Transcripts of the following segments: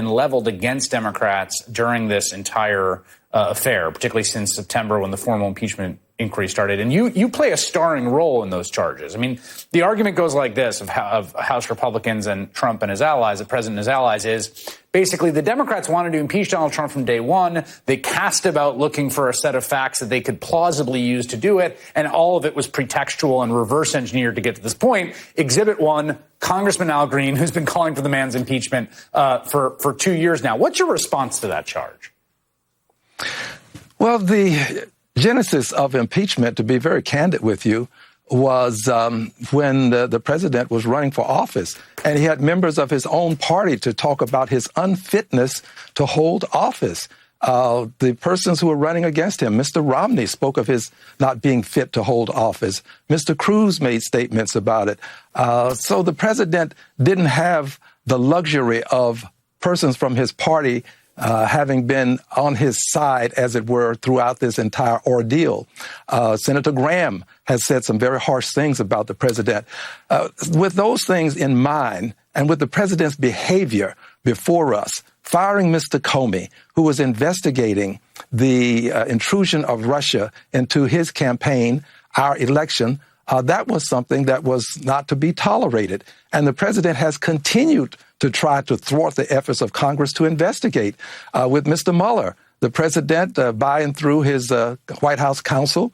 leveled against Democrats during this entire affair, particularly since September when the formal impeachment inquiry started. And you play a starring role in those charges. I mean, the argument goes like this of House Republicans and Trump and his allies, the president and his allies, is basically the Democrats wanted to impeach Donald Trump from day one. They cast about looking for a set of facts that they could plausibly use to do it. And all of it was pretextual and reverse engineered to get to this point. Exhibit 1, Congressman Al Green, who's been calling for the man's impeachment for 2 years now. What's your response to that charge? Well, the genesis of impeachment, to be very candid with you, was when the president was running for office, and he had members of his own party to talk about his unfitness to hold office. The persons who were running against him, Mr. Romney spoke of his not being fit to hold office. Mr. Cruz made statements about it. So the president didn't have the luxury of persons from his party having been on his side, as it were, throughout this entire ordeal. Senator Graham has said some very harsh things about the president. With those things in mind, and with the president's behavior before us, firing Mr. Comey, who was investigating the intrusion of Russia into his campaign, our election, that was something that was not to be tolerated. And the president has continued to try to thwart the efforts of Congress to investigate. With Mr. Mueller, the president, by and through his White House counsel,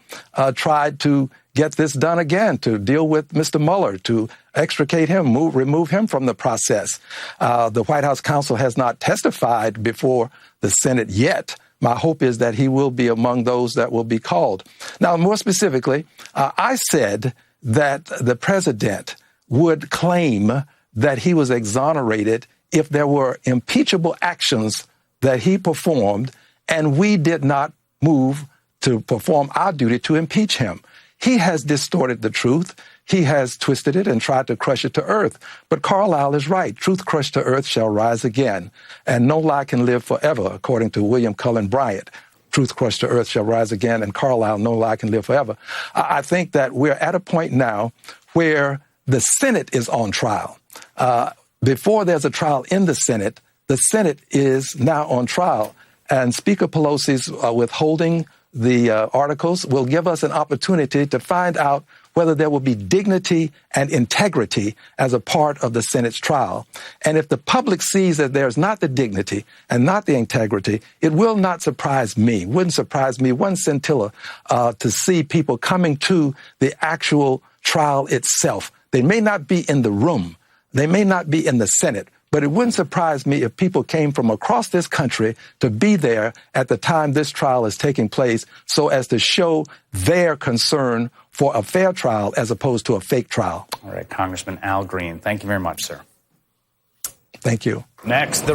tried to get this done again, to deal with Mr. Mueller, to extricate him, remove him from the process. The White House counsel has not testified before the Senate yet. My hope is that he will be among those that will be called. Now, more specifically, I said that the president would claim that he was exonerated if there were impeachable actions that he performed and we did not move to perform our duty to impeach him. He has distorted the truth. He has twisted it and tried to crush it to earth. But Carlyle is right. Truth crushed to earth shall rise again. And no lie can live forever, according to William Cullen Bryant. Truth crushed to earth shall rise again. And Carlyle, no lie can live forever. I think that we're at a point now where the Senate is on trial. Before there's a trial in the Senate is now on trial. And Speaker Pelosi's withholding the articles will give us an opportunity to find out whether there will be dignity and integrity as a part of the Senate's trial. And if the public sees that there's not the dignity and not the integrity, it will not surprise me, wouldn't surprise me one scintilla to see people coming to the actual trial itself. They may not be in the room. They may not be in the Senate, but it wouldn't surprise me if people came from across this country to be there at the time this trial is taking place so as to show their concern for a fair trial as opposed to a fake trial. All right, Congressman Al Green, thank you very much, sir. Thank you. Next, the